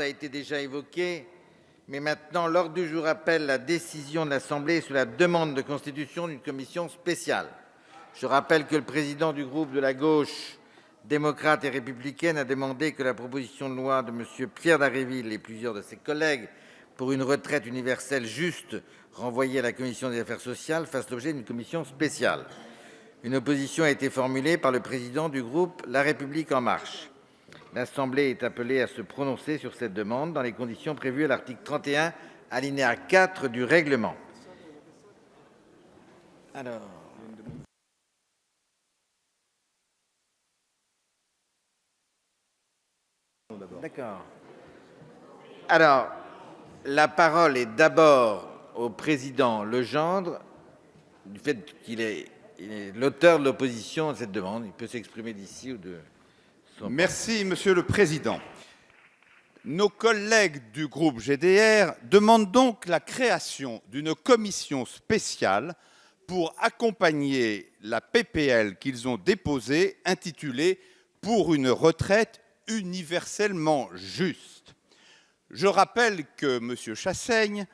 a été déjà évoqué, mais maintenant l'ordre du jour appelle la décision de l'Assemblée sur la demande de constitution d'une commission spéciale. Je rappelle que le président du groupe de la gauche démocrate et républicaine a demandé que la proposition de loi de M. Pierre Dharréville et plusieurs de ses collègues pour une retraite universelle juste renvoyée à la commission des affaires sociales fasse l'objet d'une commission spéciale. Une opposition a été formulée par le président du groupe La République En Marche. L'Assemblée est appelée à se prononcer sur cette demande dans les conditions prévues à l'article 31, alinéa 4 du règlement. Alors, la parole est d'abord au président Legendre, du fait qu'il est l'auteur de l'opposition à cette demande. Il peut s'exprimer d'ici ou de son... Merci, Monsieur le Président. Nos collègues du groupe GDR demandent donc la création d'une commission spéciale pour accompagner la PPL qu'ils ont déposée intitulée « Pour une retraite universellement juste ». Je rappelle que M. Chassaigne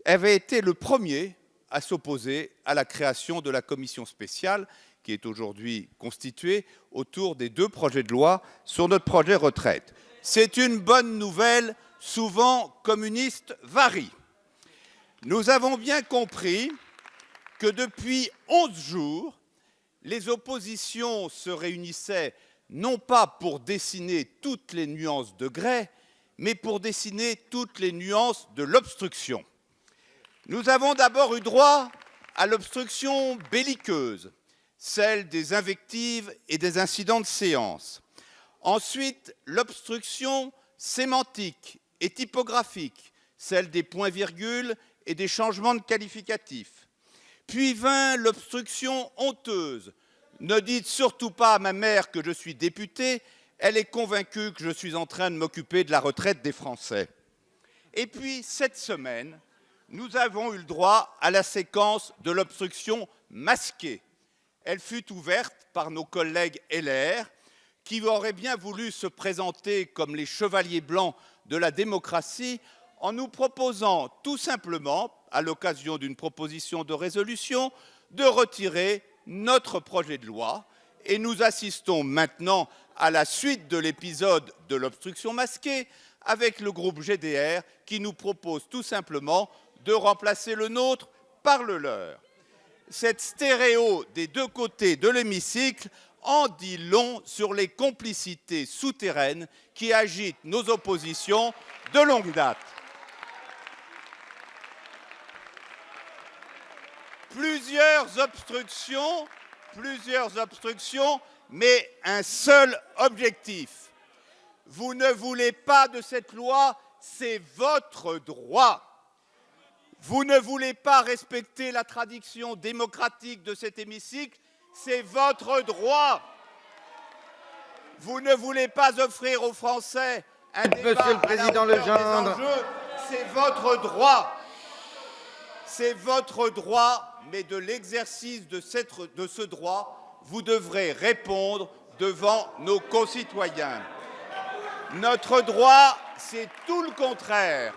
avait été le premier à s'opposer à la création de la commission spéciale qui est aujourd'hui constituée autour des deux projets de loi sur notre projet retraite. C'est une bonne nouvelle, souvent communiste varie. Nous avons bien compris que depuis 11 jours, les oppositions se réunissaient non pas pour dessiner toutes les nuances de grès, mais pour dessiner toutes les nuances de l'obstruction. Nous avons d'abord eu droit à l'obstruction belliqueuse, celle des invectives et des incidents de séance. Ensuite, l'obstruction sémantique et typographique, celle des points-virgules et des changements de qualificatifs. Puis vint l'obstruction honteuse. Ne dites surtout pas à ma mère que je suis député, elle est convaincue que je suis en train de m'occuper de la retraite des Français. Et puis, cette semaine, nous avons eu le droit à la séquence de l'obstruction masquée. Elle fut ouverte par nos collègues LR, qui auraient bien voulu se présenter comme les chevaliers blancs de la démocratie en nous proposant tout simplement, à l'occasion d'une proposition de résolution, de retirer notre projet de loi. Et nous assistons maintenant à la suite de l'épisode de l'obstruction masquée avec le groupe GDR qui nous propose tout simplement de remplacer le nôtre par le leur. Cette stéréo des deux côtés de l'hémicycle en dit long sur les complicités souterraines qui agitent nos oppositions de longue date. Plusieurs obstructions, mais un seul objectif. Vous ne voulez pas de cette loi, c'est votre droit. Vous ne voulez pas respecter la tradition démocratique de cet hémicycle, c'est votre droit. Vous ne voulez pas offrir aux Français un débat Monsieur le Président Legendre, c'est votre droit. C'est votre droit, mais de l'exercice de ce droit, vous devrez répondre devant nos concitoyens. Notre droit, c'est tout le contraire.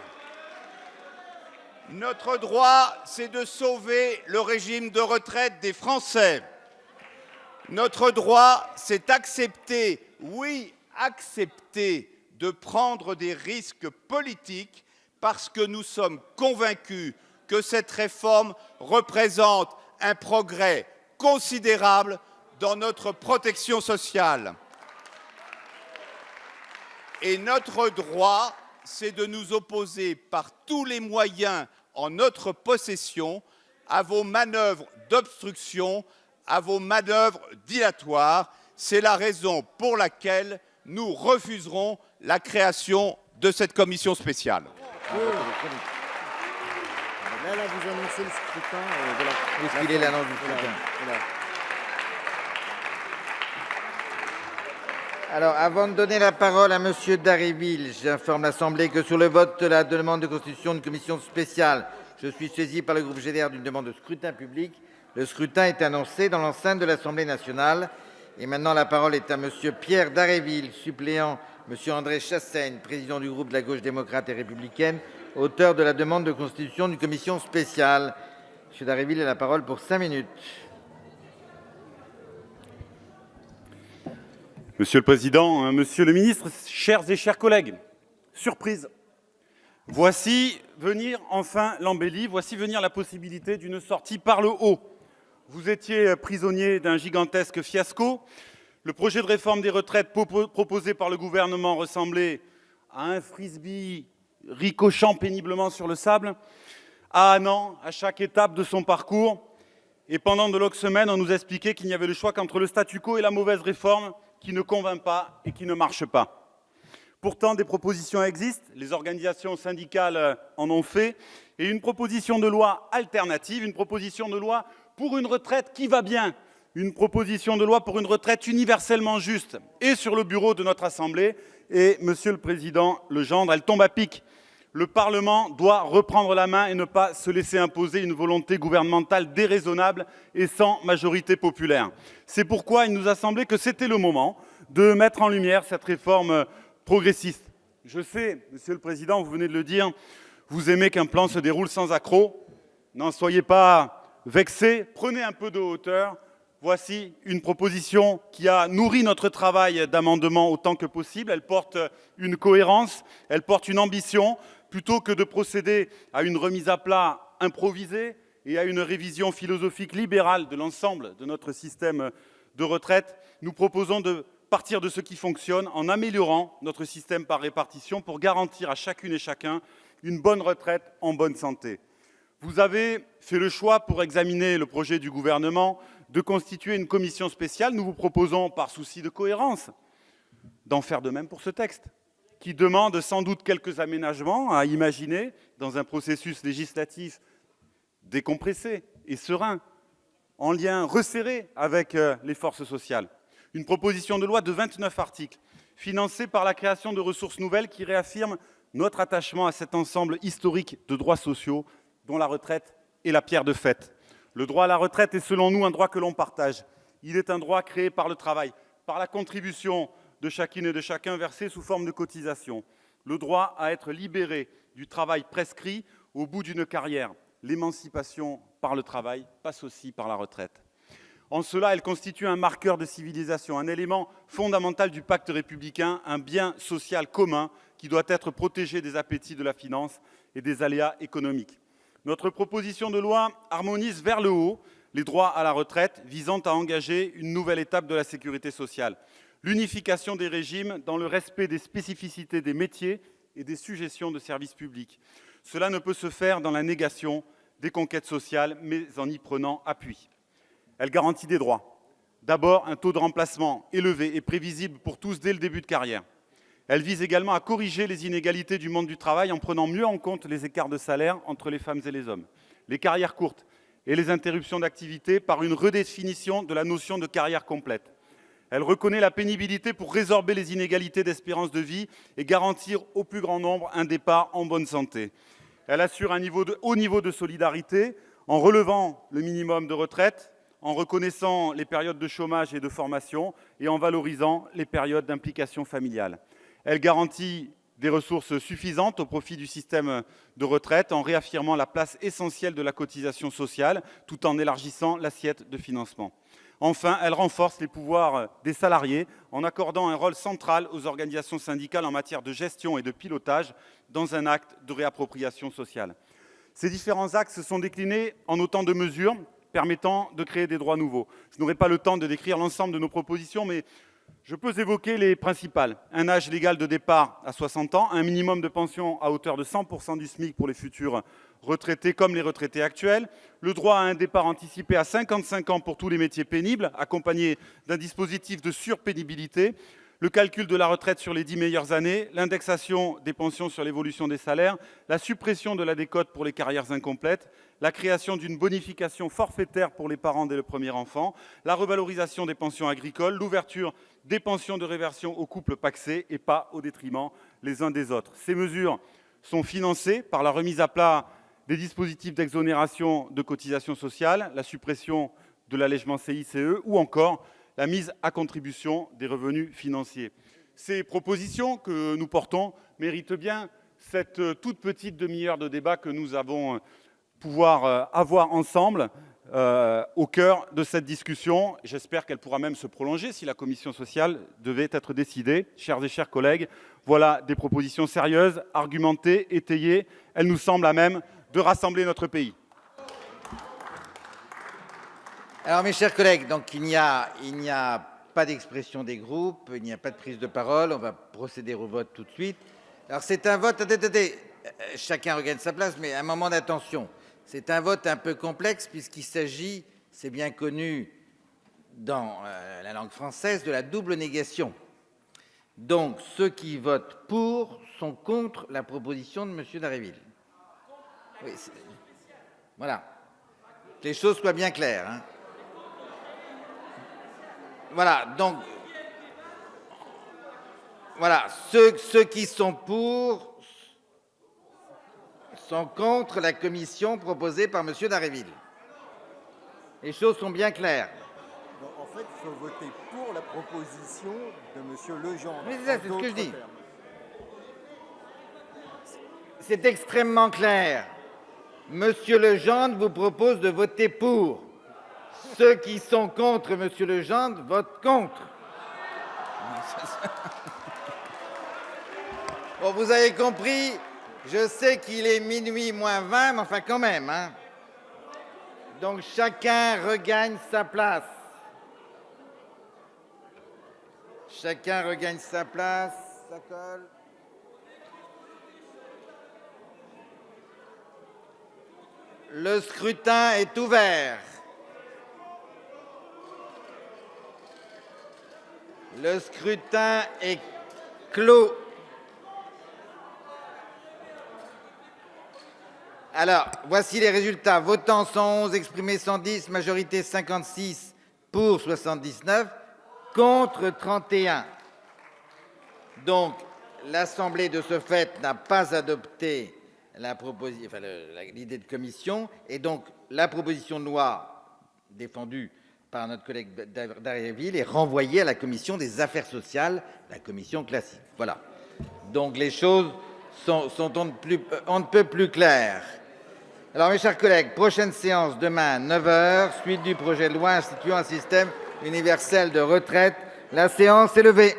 Notre droit, c'est de sauver le régime de retraite des Français. Notre droit, c'est accepter, oui, accepter de prendre des risques politiques parce que nous sommes convaincus que cette réforme représente un progrès considérable dans notre protection sociale. Et notre droit, c'est de nous opposer par tous les moyens en notre possession à vos manœuvres d'obstruction, à vos manœuvres dilatoires. C'est la raison pour laquelle nous refuserons la création de cette commission spéciale. Là, vous annoncez le scrutin. puisqu'il est l'annonce du scrutin. Alors, avant de donner la parole à M. Dharréville, j'informe l'Assemblée que sur le vote de la demande de constitution d'une commission spéciale, je suis saisi par le groupe GDR d'une demande de scrutin public. Le scrutin est annoncé dans l'enceinte de l'Assemblée nationale. Et maintenant, la parole est à M. Pierre Dharréville, suppléant Monsieur André Chassaigne, président du groupe de la Gauche démocrate et républicaine, auteur de la demande de constitution d'une commission spéciale. Monsieur Dharréville a la parole pour 5 minutes. Monsieur le Président, Monsieur le Ministre, chers et chers collègues, surprise. Voici venir enfin l'embellie, voici venir la possibilité d'une sortie par le haut. Vous étiez prisonnier d'un gigantesque fiasco. Le projet de réforme des retraites proposé par le gouvernement ressemblait à un frisbee ricochant péniblement sur le sable. À un an, à chaque étape de son parcours. Et pendant de longues semaines, on nous expliquait qu'il n'y avait le choix qu'entre le statu quo et la mauvaise réforme qui ne convainc pas et qui ne marche pas. Pourtant, des propositions existent, les organisations syndicales en ont fait, et une proposition de loi alternative, une proposition de loi pour une retraite qui va bien, une proposition de loi pour une retraite universellement juste, est sur le bureau de notre Assemblée. Et, Monsieur le Président Legendre, elle tombe à pic. Le Parlement doit reprendre la main et ne pas se laisser imposer une volonté gouvernementale déraisonnable et sans majorité populaire. C'est pourquoi il nous a semblé que c'était le moment de mettre en lumière cette réforme progressiste. Je sais, Monsieur le Président, vous venez de le dire, vous aimez qu'un plan se déroule sans accroc. N'en soyez pas vexés, prenez un peu de hauteur. Voici une proposition qui a nourri notre travail d'amendement autant que possible. Elle porte une cohérence, elle porte une ambition. Plutôt que de procéder à une remise à plat improvisée et à une révision philosophique libérale de l'ensemble de notre système de retraite, nous proposons de partir de ce qui fonctionne en améliorant notre système par répartition pour garantir à chacune et chacun une bonne retraite en bonne santé. Vous avez fait le choix, pour examiner le projet du gouvernement, de constituer une commission spéciale. Nous vous proposons, par souci de cohérence, d'en faire de même pour ce texte, qui demande sans doute quelques aménagements à imaginer dans un processus législatif décompressé et serein, en lien resserré avec les forces sociales. Une proposition de loi de 29 articles, financée par la création de ressources nouvelles qui réaffirment notre attachement à cet ensemble historique de droits sociaux dont la retraite est la pierre de fête. Le droit à la retraite est selon nous un droit que l'on partage. Il est un droit créé par le travail, par la contribution de chacune et de chacun versé sous forme de cotisation. Le droit à être libéré du travail prescrit au bout d'une carrière. L'émancipation par le travail passe aussi par la retraite. En cela, elle constitue un marqueur de civilisation, un élément fondamental du pacte républicain, un bien social commun qui doit être protégé des appétits de la finance et des aléas économiques. Notre proposition de loi harmonise vers le haut les droits à la retraite, visant à engager une nouvelle étape de la sécurité sociale. L'unification des régimes dans le respect des spécificités des métiers et des sujétions de services publics. Cela ne peut se faire dans la négation des conquêtes sociales, mais en y prenant appui. Elle garantit des droits. D'abord, un taux de remplacement élevé et prévisible pour tous dès le début de carrière. Elle vise également à corriger les inégalités du monde du travail en prenant mieux en compte les écarts de salaire entre les femmes et les hommes, les carrières courtes et les interruptions d'activité par une redéfinition de la notion de carrière complète. Elle reconnaît la pénibilité pour résorber les inégalités d'espérance de vie et garantir au plus grand nombre un départ en bonne santé. Elle assure un haut niveau de solidarité en relevant le minimum de retraite, en reconnaissant les périodes de chômage et de formation et en valorisant les périodes d'implication familiale. Elle garantit des ressources suffisantes au profit du système de retraite en réaffirmant la place essentielle de la cotisation sociale tout en élargissant l'assiette de financement. Enfin, elle renforce les pouvoirs des salariés en accordant un rôle central aux organisations syndicales en matière de gestion et de pilotage dans un acte de réappropriation sociale. Ces différents axes sont déclinés en autant de mesures permettant de créer des droits nouveaux. Je n'aurai pas le temps de décrire l'ensemble de nos propositions, mais je peux évoquer les principales. Un âge légal de départ à 60 ans, un minimum de pension à hauteur de 100% du SMIC pour les futurs retraités comme les retraités actuels, le droit à un départ anticipé à 55 ans pour tous les métiers pénibles, accompagné d'un dispositif de surpénibilité, le calcul de la retraite sur les 10 meilleures années, l'indexation des pensions sur l'évolution des salaires, la suppression de la décote pour les carrières incomplètes, la création d'une bonification forfaitaire pour les parents dès le premier enfant, la revalorisation des pensions agricoles, l'ouverture des pensions de réversion aux couples pacsés et pas au détriment les uns des autres. Ces mesures sont financées par la remise à plat des dispositifs d'exonération de cotisations sociales, la suppression de l'allègement CICE ou encore la mise à contribution des revenus financiers. Ces propositions que nous portons méritent bien cette toute petite demi-heure de débat que nous avons pouvoir avoir ensemble au cœur de cette discussion. J'espère qu'elle pourra même se prolonger si la commission sociale devait être décidée. Chers et chers collègues, voilà des propositions sérieuses, argumentées, étayées. Elles nous semblent à même de rassembler notre pays. Alors, mes chers collègues, donc il n'y a pas d'expression des groupes, il n'y a pas de prise de parole. On va procéder au vote tout de suite. Alors, c'est un vote. Attendez, chacun regagne sa place, mais un moment d'attention. C'est un vote un peu complexe puisqu'il s'agit, c'est bien connu dans la langue française, de la double négation. Donc, ceux qui votent pour sont contre la proposition de M. Dharréville. Oui, voilà. Que les choses soient bien claires. Hein. Voilà, donc, voilà, ceux qui sont pour sont contre la commission proposée par M. Dharréville. Les choses sont bien claires. Donc, en fait, il faut voter pour la proposition de M. Legendre. Mais c'est ça, c'est ce que je dis. C'est extrêmement clair. Monsieur Legendre vous propose de voter pour. Ceux qui sont contre Monsieur Legendre votent contre. Bon, vous avez compris, je sais qu'il est minuit moins 20, mais enfin quand même. Hein. Donc chacun regagne sa place. Chacun regagne sa place. Ça colle. Le scrutin est ouvert. Le scrutin est clos. Alors, voici les résultats. Votants 111, exprimés 110, majorité 56, pour 79, contre 31. Donc, l'Assemblée, de ce fait, n'a pas adopté l'idée de commission, et donc la proposition de loi défendue par notre collègue Dharréville est renvoyée à la commission des affaires sociales, la commission classique. Voilà. Donc les choses sont on ne peut plus claires. Alors mes chers collègues, prochaine séance demain à 9 h, suite du projet de loi instituant un système universel de retraite. La séance est levée.